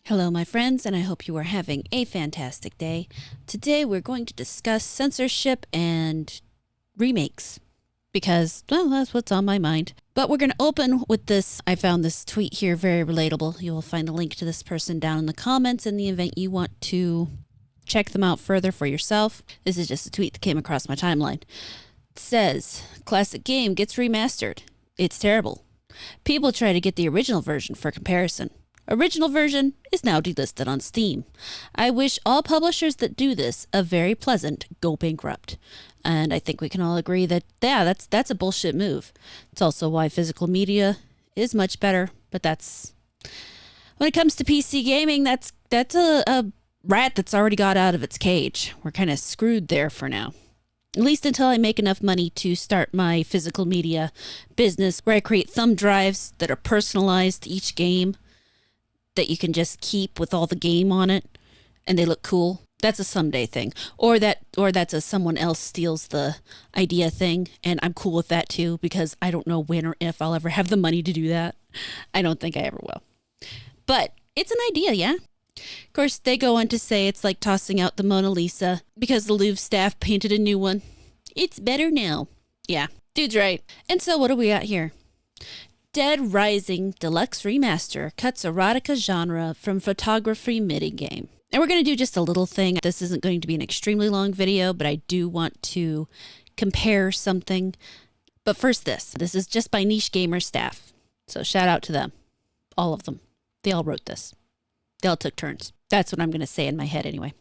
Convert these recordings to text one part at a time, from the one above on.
Hello, my friends, and I hope you are having a fantastic day. Today, we're going to discuss censorship and remakes because, well, that's what's on my mind. But we're going to open with this. I found this tweet here very relatable. You will find a link to this person down in the comments in the event you want to check them out further for yourself. This is just a tweet that came across my timeline. It says, classic game gets remastered. It's terrible. People try to get the original version for comparison. Original version is now delisted on Steam. I wish all publishers that do this a very pleasant go bankrupt. And I think we can all agree that, yeah, that's a bullshit move. It's also why physical media is much better. But that's, when it comes to PC gaming, that's a rat that's already got out of its cage. We're kind of screwed there for now. At least until I make enough money to start my physical media business where I create thumb drives that are personalized to each game that you can just keep with all the game on it and they look cool. That's a someday thing. Or that's a someone else steals the idea thing, and I'm cool with that too because I don't know when or if I'll ever have the money to do that. I don't think I ever will. But it's an idea, yeah? Of course, they go on to say it's like tossing out the Mona Lisa because the Louvre staff painted a new one. It's better now. Yeah, dude's right. And so what are we at here? Dead Rising Deluxe Remaster cuts erotica genre from photography minigame. And we're going to do just a little thing. This isn't going to be an extremely long video, but I do want to compare something. But first this. This is just by Niche Gamer staff. So shout out to them. All of them. They all wrote this. They all took turns. That's what I'm going to say in my head anyway.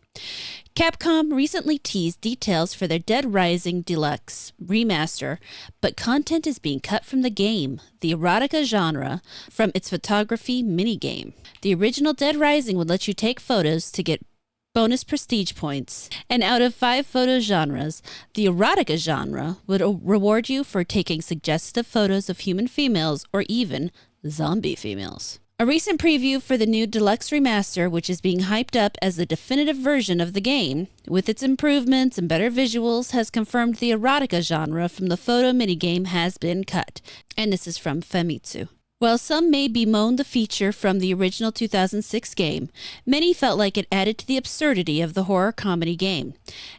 Capcom recently teased details for their Dead Rising Deluxe Remaster, but content is being cut from the game, the erotica genre, from its photography minigame. The original Dead Rising would let you take photos to get bonus prestige points, and out of 5 photo genres, the erotica genre would reward you for taking suggestive photos of human females or even zombie females. A recent preview for the new Deluxe Remaster, which is being hyped up as the definitive version of the game, with its improvements and better visuals, has confirmed the erotica genre from the photo minigame has been cut. And this is from Famitsu. While some may bemoan the feature from the original 2006 game, many felt like it added to the absurdity of the horror comedy game,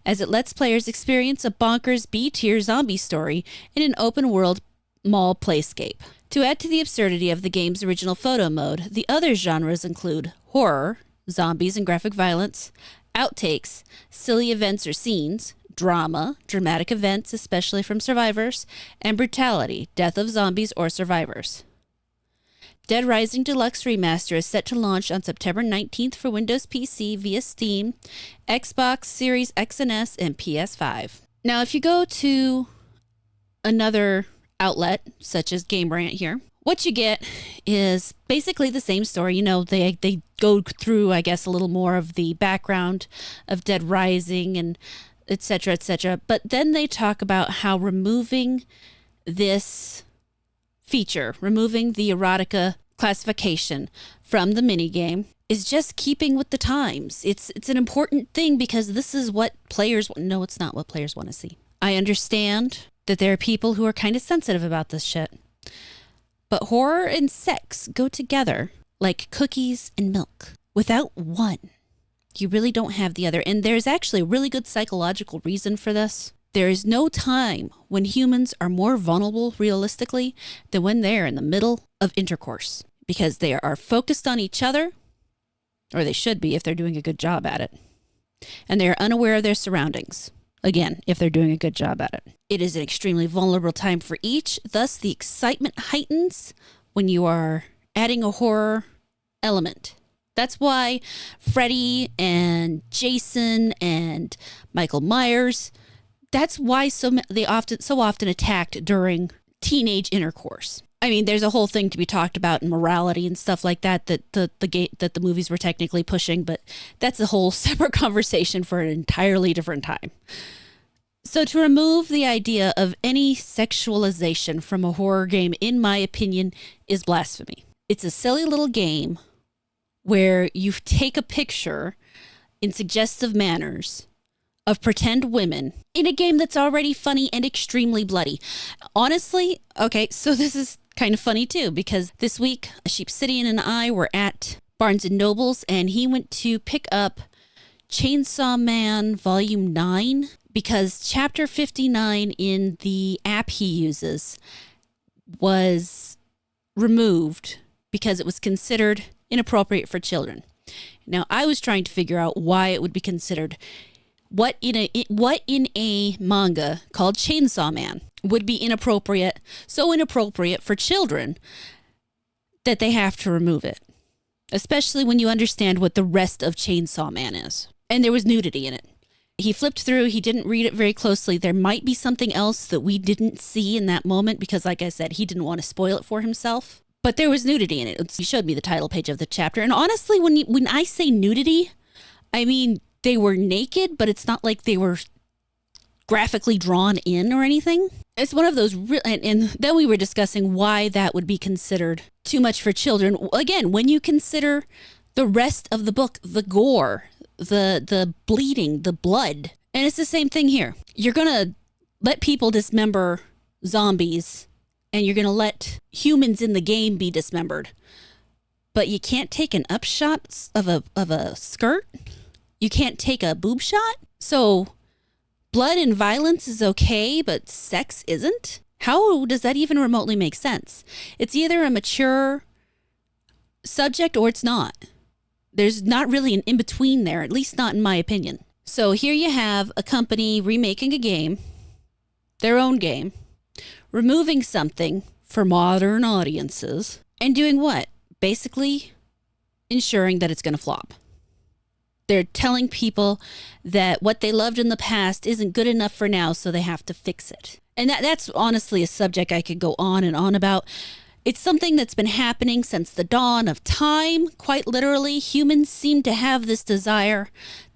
as it lets players experience a bonkers B-tier zombie story in an open-world mall playscape. To add to the absurdity of the game's original photo mode, the other genres include horror, zombies and graphic violence, outtakes, silly events or scenes, drama, dramatic events, especially from survivors, and brutality, death of zombies or survivors. Dead Rising Deluxe Remaster is set to launch on September 19th for Windows PC via Steam, Xbox Series X and S, and PS5. Now, if you go to another outlet such as Game Rant here, what you get is basically the same story. You know, they go through, I guess, a little more of the background of Dead Rising and etc., etc. But then they talk about how removing this feature, removing the erotica classification from the minigame, is just keeping with the times. It's an important thing because this is what players... No, it's not what players want to see. I understand that there are people who are kind of sensitive about this shit. But horror and sex go together like cookies and milk. Without one, you really don't have the other. And there's actually a really good psychological reason for this. There is no time when humans are more vulnerable realistically than when they're in the middle of intercourse. Because they are focused on each other, or they should be if they're doing a good job at it. And they are unaware of their surroundings. Again, if they're doing a good job at it. It is an extremely vulnerable time for each, thus the excitement heightens when you are adding a horror element. That's why Freddy and Jason and Michael Myers, that's why so often attacked during teenage intercourse. I mean, there's a whole thing to be talked about in morality and stuff like that the movies were technically pushing, but that's a whole separate conversation for an entirely different time. So to remove the idea of any sexualization from a horror game, in my opinion, is blasphemy. It's a silly little game where you take a picture in suggestive manners of pretend women in a game that's already funny and extremely bloody. Honestly, okay, so this is kind of funny too, because this week, Sheep City and I were at Barnes and Nobles, and he went to pick up Chainsaw Man Volume 9 because Chapter 59 in the app he uses was removed because it was considered inappropriate for children. Now, I was trying to figure out why it would be considered. What in a manga called Chainsaw Man would be inappropriate, so inappropriate for children that they have to remove it, especially when you understand what the rest of Chainsaw Man is. And there was nudity in it. He flipped through, he didn't read it very closely. There might be something else that we didn't see in that moment because, like I said, he didn't want to spoil it for himself. But there was nudity in it. He showed me the title page of the chapter. And honestly, when I say nudity, I mean they were naked, but it's not like they were graphically drawn in or anything. It's one of those, and then we were discussing why that would be considered too much for children. Again, when you consider the rest of the book, the gore, the bleeding, the blood. And it's the same thing here. You're going to let people dismember zombies, and you're going to let humans in the game be dismembered. But you can't take an upshot of a skirt. You can't take a boob shot. So blood and violence is okay, but sex isn't? How does that even remotely make sense? It's either a mature subject or it's not. There's not really an in-between there, at least not in my opinion. So here you have a company remaking a game, their own game, removing something for modern audiences, and doing what? Basically ensuring that it's going to flop. They're telling people that what they loved in the past isn't good enough for now, so they have to fix it. And that's honestly a subject I could go on and on about. It's something that's been happening since the dawn of time. Quite literally, humans seem to have this desire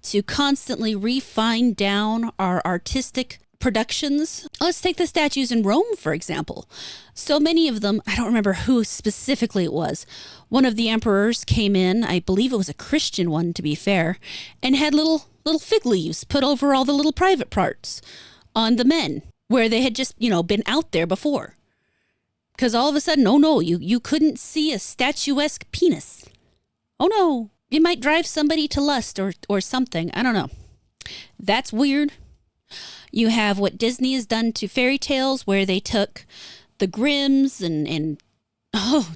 to constantly refine down our artistic productions. Let's take the statues in Rome, for example. So many of them, I don't remember who specifically it was. One of the emperors came in, I believe it was a Christian one to be fair, and had little fig leaves put over all the little private parts on the men where they had just, been out there before. Because all of a sudden, oh no, you couldn't see a statuesque penis. Oh no, it might drive somebody to lust or something. I don't know. That's weird. You have what Disney has done to fairy tales where they took the Grimms and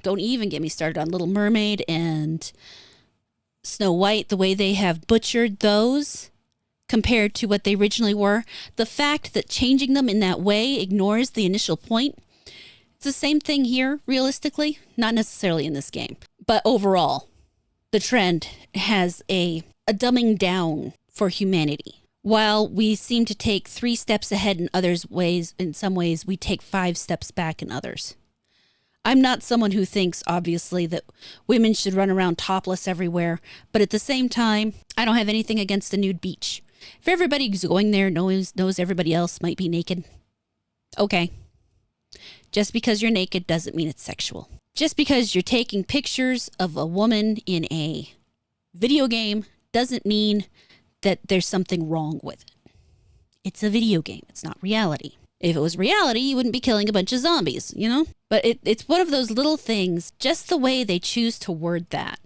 don't even get me started on Little Mermaid and Snow White, the way they have butchered those compared to what they originally were. The fact that changing them in that way ignores the initial point. It's the same thing here, realistically, not necessarily in this game. But overall, the trend has a dumbing down for humanity. While we seem to take 3 steps ahead in some ways, we take 5 steps back in others. I'm not someone who thinks, obviously, that women should run around topless everywhere. But at the same time, I don't have anything against a nude beach. If everybody who's going there knows everybody else might be naked, okay. Just because you're naked doesn't mean it's sexual. Just because you're taking pictures of a woman in a video game doesn't mean that there's something wrong with it. It's a video game. It's not reality. If it was reality, you wouldn't be killing a bunch of zombies, But it's one of those little things, just the way they choose to word that,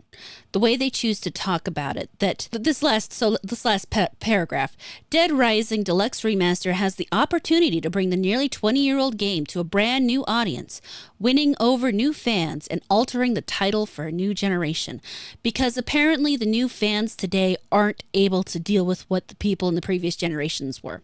the way they choose to talk about it, that this last paragraph, Dead Rising Deluxe Remaster has the opportunity to bring the nearly 20-year-old game to a brand new audience, winning over new fans and altering the title for a new generation. Because apparently the new fans today aren't able to deal with what the people in the previous generations were.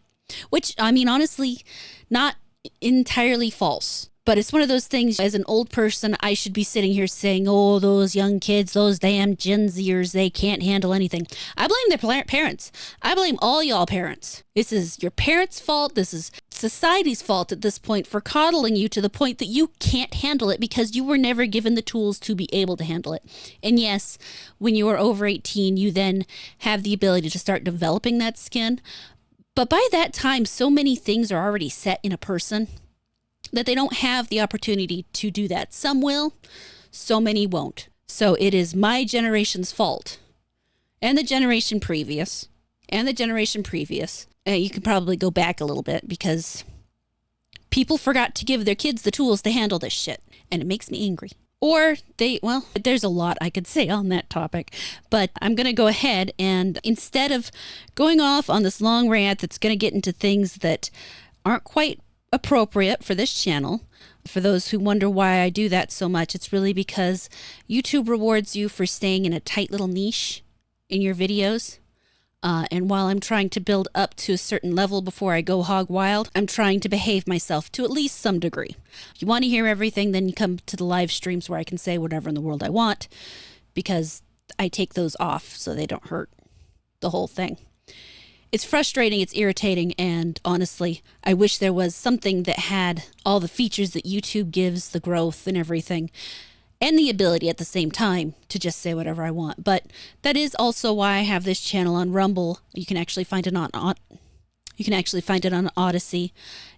Which, I mean, honestly, not entirely false. But it's one of those things, as an old person, I should be sitting here saying, oh, those young kids, those damn Gen Zers, they can't handle anything. I blame their parents. I blame all y'all parents. This is your parents' fault. This is society's fault at this point for coddling you to the point that you can't handle it because you were never given the tools to be able to handle it. And yes, when you are over 18, you then have the ability to start developing that skin. But by that time, so many things are already set in a person that they don't have the opportunity to do that. Some will, so many won't. So it is my generation's fault, and the generation previous, you can probably go back a little bit because people forgot to give their kids the tools to handle this shit, and it makes me angry. Or well, there's a lot I could say on that topic, but I'm going to go ahead and instead of going off on this long rant that's going to get into things that aren't quite appropriate for this channel, for those who wonder why I do that so much, it's really because YouTube rewards you for staying in a tight little niche in your videos. And while I'm trying to build up to a certain level before I go hog wild, I'm trying to behave myself to at least some degree. If you want to hear everything, then you come to the live streams where I can say whatever in the world I want, because I take those off so they don't hurt the whole thing. It's frustrating, it's irritating, and honestly, I wish there was something that had all the features that YouTube gives, the growth and everything, and the ability at the same time to just say whatever I want. But that is also why I have this channel on Rumble. You can actually find it on Odyssey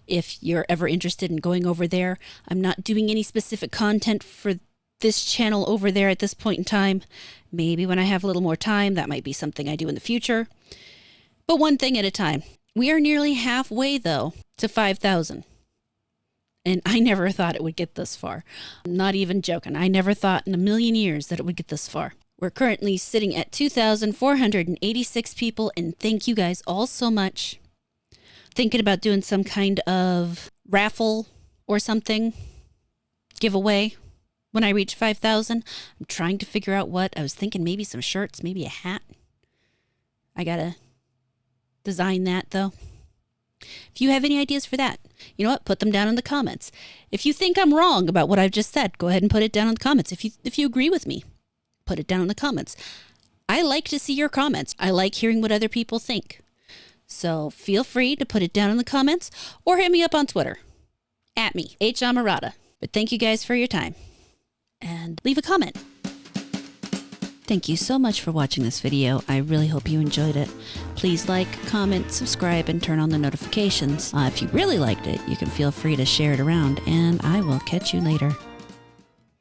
if you're ever interested in going over there. I'm not doing any specific content for this channel over there at this point in time. Maybe when I have a little more time, that might be something I do in the future. But one thing at a time. We are nearly halfway, though, to 5,000. And I never thought it would get this far. I'm not even joking. I never thought in a million years that it would get this far. We're currently sitting at 2,486 people, and thank you guys all so much. Thinking about doing some kind of raffle or something, giveaway when I reach 5,000. I'm trying to figure out what. I was thinking maybe some shirts, maybe a hat. I gotta design that, though. If you have any ideas for that, you know what? Put them down in the comments. If you think I'm wrong about what I've just said, go ahead and put it down in the comments. If you agree with me, put it down in the comments. I like to see your comments. I like hearing what other people think. So feel free to put it down in the comments or hit me up on Twitter. @ me, @Amarada. But thank you guys for your time. And leave a comment. Thank you so much for watching this video. I really hope you enjoyed it. Please like, comment, subscribe, and turn on the notifications. If you really liked it, you can feel free to share it around, and I will catch you later.